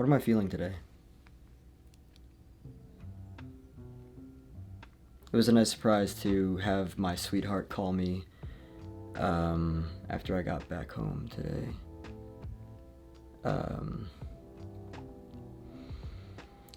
What am I feeling today? It was a nice surprise to have my sweetheart call me after I got back home today. I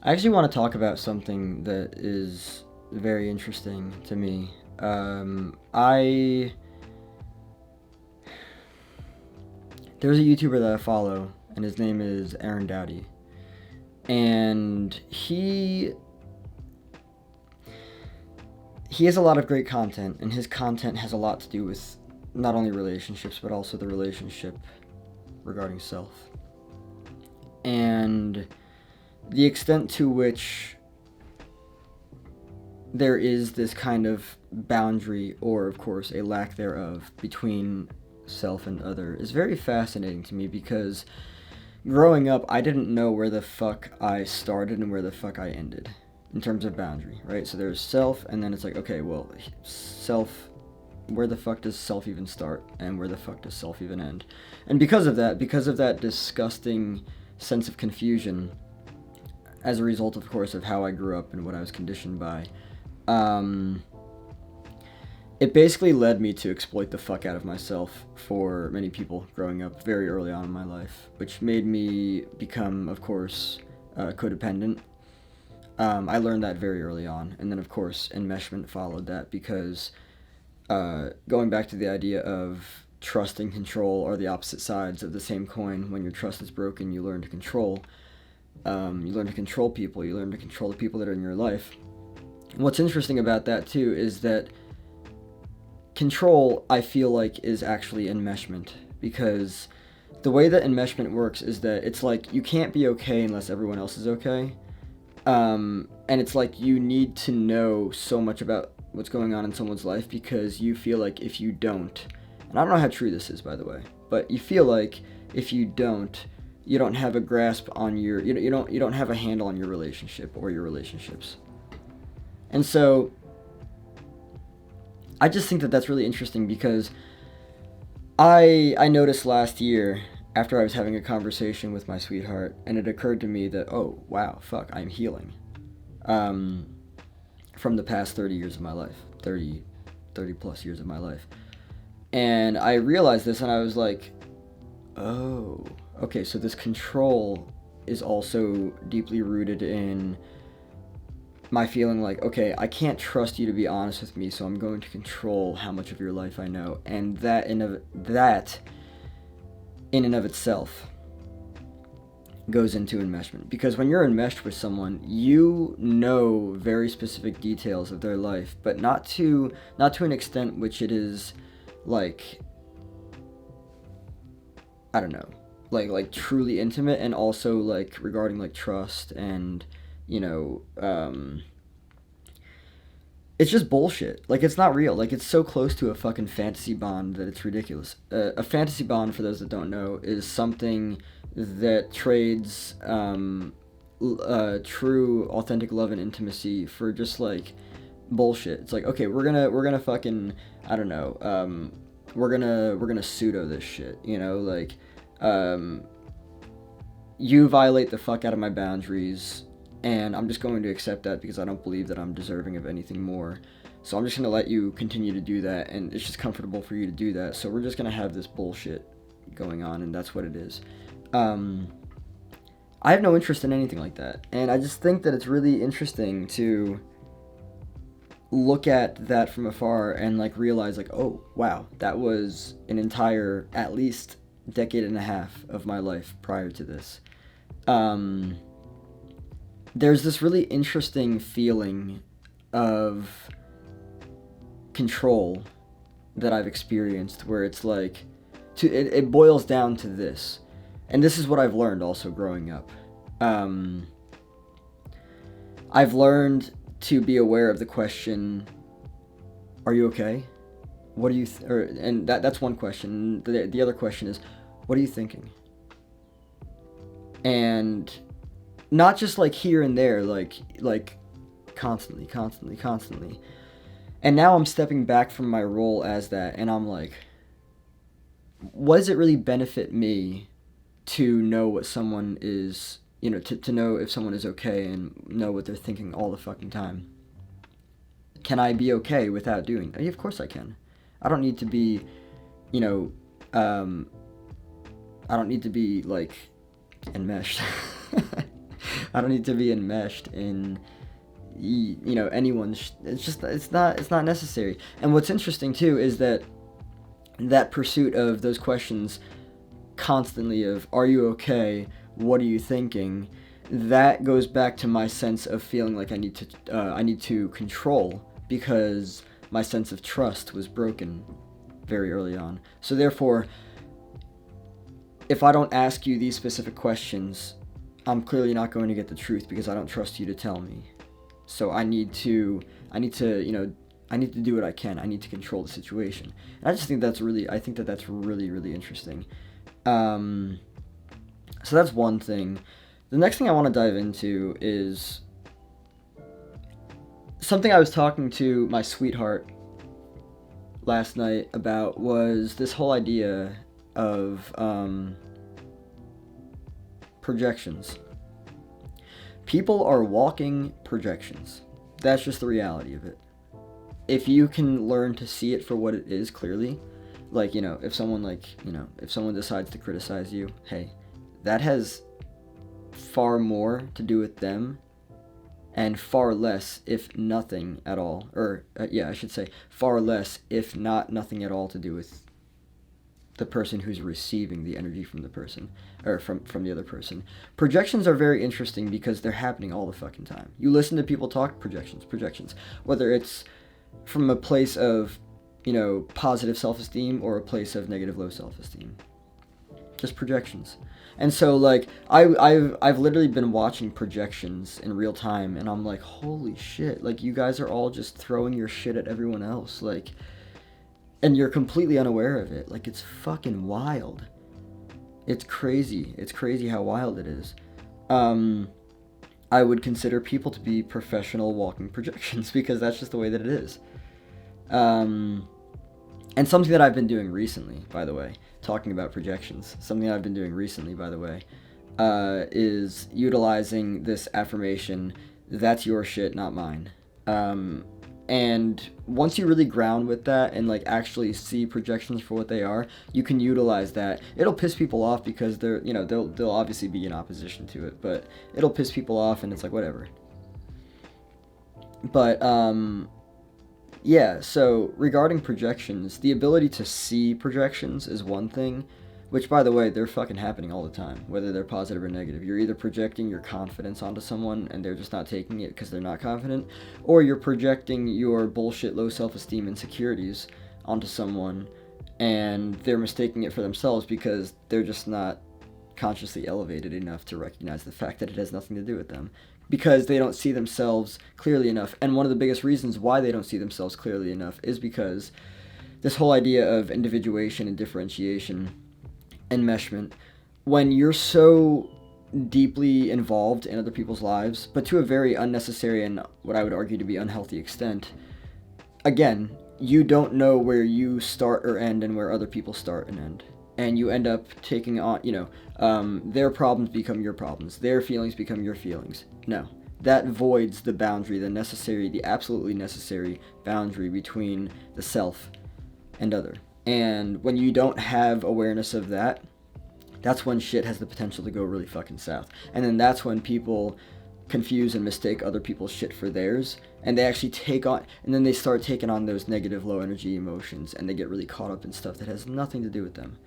actually want to talk about something that is very interesting to me. There's a YouTuber that I follow, and his name is Aaron Dowdy, and he has a lot of great content, and his content has a lot to do with not only relationships, but also the relationship regarding self. And the extent to which there is this kind of boundary, or of course a lack thereof, between self and other is very fascinating to me, because growing up I didn't know where the fuck I started and where the fuck I ended in terms of boundary, right? So there's self, and then it's like, okay, well, self, where the fuck does self even start, and where the fuck does self even end? And because of that disgusting sense of confusion, as a result, of course, of how I grew up and what I was conditioned by, it basically led me to exploit the fuck out of myself for many people growing up very early on in my life, which made me become, of course, codependent. I learned that very early on, and then of course enmeshment followed that, because going back to the idea of trust and control are the opposite sides of the same coin. When your trust is broken, you learn to control. You learn to control people. You learn to control the people that are in your life. And what's interesting about that too is that control, I feel like, is actually enmeshment, because the way that enmeshment works is that it's like you can't be okay unless everyone else is okay. And it's like you need to know so much about what's going on in someone's life, because you feel like if you don't, and I don't know how true this is, by the way, but you feel like if you don't, you don't have a grasp on you don't have a handle on your relationship or your relationships. And so I just think that that's really interesting, because I noticed last year, after I was having a conversation with my sweetheart, and it occurred to me that, oh, wow, fuck, I'm healing from the past 30 years of my life, 30 plus years of my life. And I realized this, and I was like, oh, okay, so this control is also deeply rooted in my feeling like, okay, I can't trust you to be honest with me, so I'm going to control how much of your life I know. And that in and of itself goes into enmeshment, because when you're enmeshed with someone, you know very specific details of their life, but not to an extent which it is like, I don't know, like truly intimate, and also like regarding like trust and, you know, it's just bullshit. Like, it's not real. Like, it's so close to a fucking fantasy bond that it's ridiculous. A fantasy bond, for those that don't know, is something that trades true, authentic love and intimacy for just like bullshit. It's like, okay, we're gonna fucking, I don't know, we're gonna pseudo this shit, you know, like, you violate the fuck out of my boundaries, and I'm just going to accept that, because I don't believe that I'm deserving of anything more. So I'm just going to let you continue to do that, and it's just comfortable for you to do that. So we're just going to have this bullshit going on, and that's what it is. I have no interest in anything like that, and I just think that it's really interesting to look at that from afar and like realize like, oh, wow, that was an entire, at least, decade and a half of my life prior to this. There's this really interesting feeling of control that I've experienced, where it's like, it boils down to this, and this is what I've learned also growing up. I've learned to be aware of the question, are you okay? What do you and that's one question. The other question is, what are you thinking? And not just like here and there, like constantly. And now I'm stepping back from my role as that, and I'm like, what does it really benefit me to know what someone is to know if someone is okay and know what they're thinking all the fucking time. Can I be okay without doing that? Yeah, of course I can. I don't need to be, you know, I don't need to be, like, enmeshed. I don't need to be enmeshed in, anyone's, it's not necessary. And what's interesting, too, is that pursuit of those questions constantly of, are you okay? What are you thinking? That goes back to my sense of feeling like I need to control, because my sense of trust was broken very early on. So therefore, if I don't ask you these specific questions, I'm clearly not going to get the truth, because I don't trust you to tell me. So I need to do what I can. I need to control the situation. And I think that's really, really interesting. So that's one thing. The next thing I want to dive into is something I was talking to my sweetheart last night about, was this whole idea of projections. People are walking projections. That's just the reality of it. If you can learn to see it for what it is clearly, like, if someone decides to criticize you, hey, that has far more to do with them and far less, if nothing at all, or I should say far less, if not nothing at all, to do with the person who's receiving the energy from the person, or from the other person. Projections are very interesting because they're happening all the fucking time. You listen to people talk, projections, whether it's from a place of, positive self-esteem or a place of negative low self-esteem. Just projections. And so, like, I've literally been watching projections in real time, and I'm like, holy shit, like, you guys are all just throwing your shit at everyone else, like, and you're completely unaware of it. Like, it's fucking wild. It's crazy how wild it is. I would consider people to be professional walking projections, because that's just the way that it is. And something that I've been doing recently, by the way, talking about projections, is utilizing this affirmation, that's your shit, not mine. And once you really ground with that and, like, actually see projections for what they are, you can utilize that. It'll piss people off because they'll obviously be in opposition to it, but it'll piss people off, and it's like, whatever. But, so regarding projections, the ability to see projections is one thing, which, by the way, they're fucking happening all the time, whether they're positive or negative. You're either projecting your confidence onto someone and they're just not taking it because they're not confident, or you're projecting your bullshit low self-esteem insecurities onto someone and they're mistaking it for themselves because they're just not consciously elevated enough to recognize the fact that it has nothing to do with them, because they don't see themselves clearly enough. And one of the biggest reasons why they don't see themselves clearly enough is because this whole idea of individuation and differentiation, enmeshment, when you're so deeply involved in other people's lives, but to a very unnecessary and what I would argue to be unhealthy extent, again, you don't know where you start or end and where other people start and end. And you end up taking on, their problems become your problems, their feelings become your feelings. No, that voids the boundary, the absolutely necessary boundary between the self and other. And when you don't have awareness of that, that's when shit has the potential to go really fucking south. And then that's when people confuse and mistake other people's shit for theirs, and they actually they start taking on those negative low energy emotions, and they get really caught up in stuff that has nothing to do with them.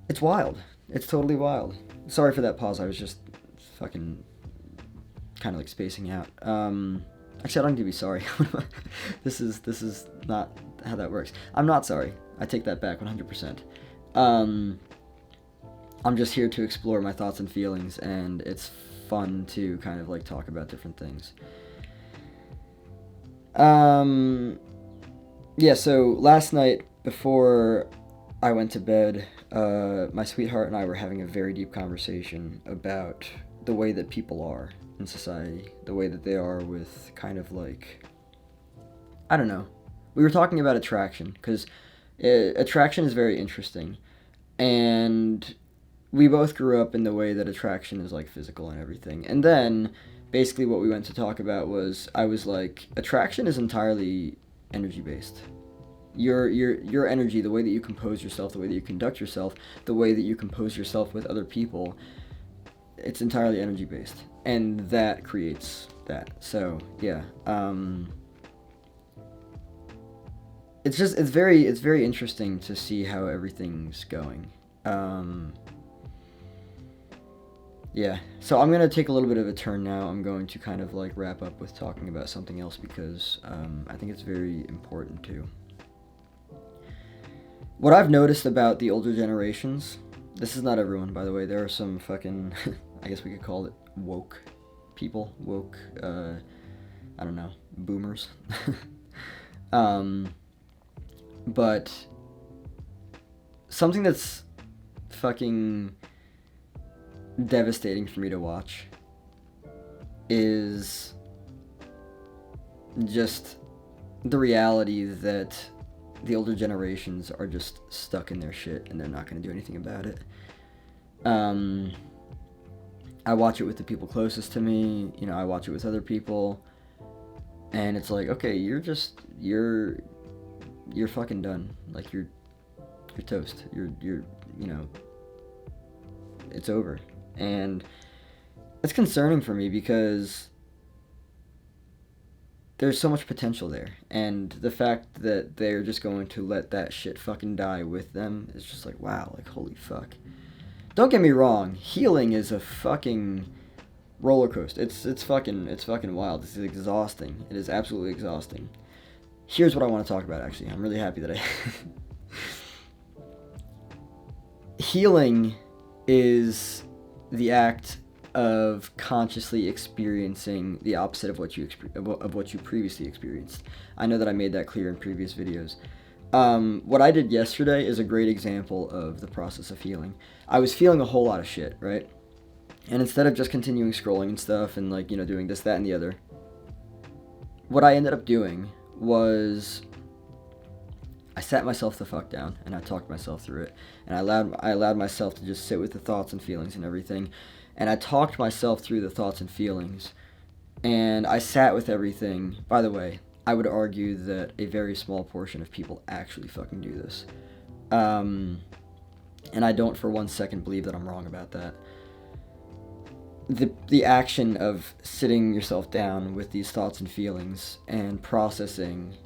It's wild. It's totally wild. Sorry for that pause. I was just fucking kind of like spacing out. Actually, I don't need to be sorry. This is not how that works. I'm not sorry. I take that back 100%. I'm just here to explore my thoughts and feelings, and it's fun to kind of like talk about different things. So last night before I went to bed, my sweetheart and I were having a very deep conversation about the way that people are in society, the way that they are with kind of like, I don't know. We were talking about attraction, because attraction is very interesting. And we both grew up in the way that attraction is like physical and everything. And then basically what we went to talk about was, I was like, attraction is entirely energy based. Your energy, the way that you compose yourself, the way that you conduct yourself, the way that you compose yourself with other people, it's entirely energy based, and that creates that. So yeah, it's very interesting to see how everything's going. Yeah, so I'm gonna take a little bit of a turn now. I'm going to kind of like wrap up with talking about something else, because I think it's very important too. What I've noticed about the older generations, this is not everyone, by the way. There are some fucking, I guess we could call it woke people, woke, I don't know, boomers. But something that's fucking devastating for me to watch is just the reality that the older generations are just stuck in their shit and they're not going to do anything about it. I watch it with the people closest to me, you know, I watch it with other people, and it's like, okay, you're fucking done. Like, you're toast. You're, you know, it's over. And it's concerning for me, because there's so much potential there, and the fact that they're just going to let that shit fucking die with them is just like, wow, like, holy fuck. Don't get me wrong, healing is a fucking roller coaster. It's fucking wild. It's exhausting. It is absolutely exhausting. Here's what I want to talk about, actually. I'm really happy that I healing is the act of consciously experiencing the opposite of what you previously experienced. I know that I made that clear in previous videos. What I did yesterday is a great example of the process of healing. I was feeling a whole lot of shit, right? And instead of just continuing scrolling and stuff and, like, you know, doing this, that, and the other, what I ended up doing was I sat myself the fuck down and I talked myself through it, and I allowed myself to just sit with the thoughts and feelings and everything, and I talked myself through the thoughts and feelings, and I sat with everything. By the way, I would argue that a very small portion of people actually fucking do this, and I don't for 1 second believe that I'm wrong about that. The action of sitting yourself down with these thoughts and feelings and processing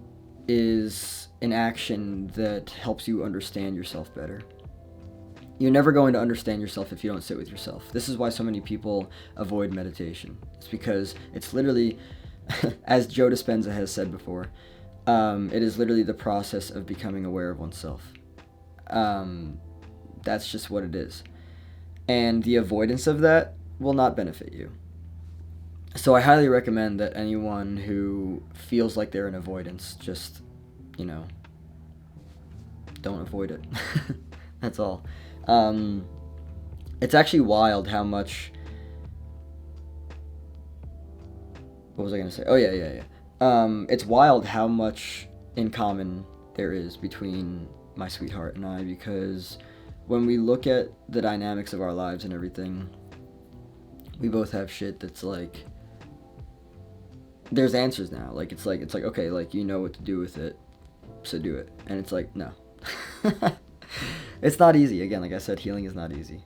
is an action that helps you understand yourself better. You're never going to understand yourself if you don't sit with yourself. This is why so many people avoid meditation. It's because it's literally, as Joe Dispenza has said before, it is literally the process of becoming aware of oneself. That's just what it is. And the avoidance of that will not benefit you. So I highly recommend that anyone who feels like they're in avoidance, just, you know, don't avoid it. That's all. It's actually wild how much... What was I going to say? Oh, yeah. It's wild how much in common there is between my sweetheart and I, because when we look at the dynamics of our lives and everything, we both have shit that's like, there's answers now. Like, it's like, okay, like, you know what to do with it, so do it. And it's like, no. It's not easy. Again, like I said, healing is not easy.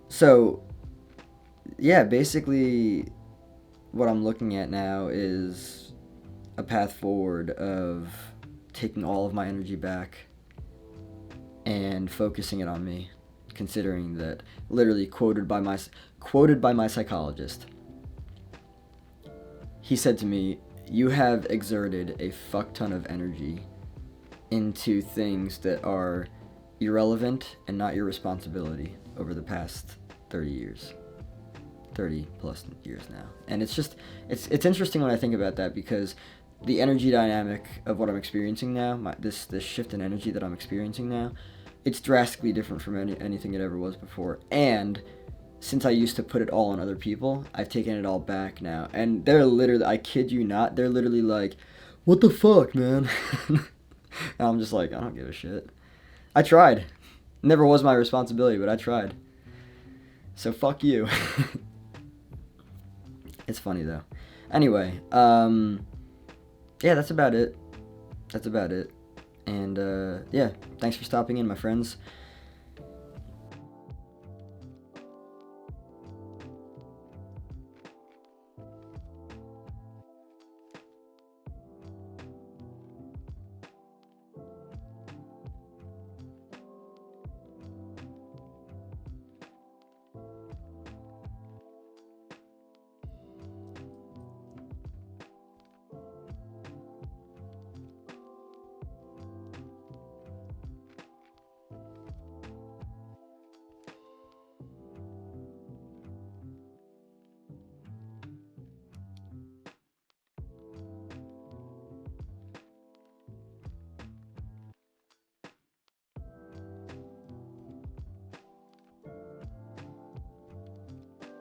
So, yeah, basically what I'm looking at now is a path forward of taking all of my energy back and focusing it on me, considering that, literally quoted by my psychologist, he said to me, you have exerted a fuck ton of energy into things that are irrelevant and not your responsibility over the past 30 years. 30 plus years now. And it's just, it's interesting when I think about that, because the energy dynamic of what I'm experiencing now, this shift in energy that I'm experiencing now, it's drastically different from anything it ever was before. And since I used to put it all on other people, I've taken it all back now. And they're literally, I kid you not, they're literally like, what the fuck, man? And I'm just like, I don't give a shit. I tried. Never was my responsibility, but I tried. So fuck you. It's funny though. Anyway, yeah, that's about it. And yeah, thanks for stopping in, my friends.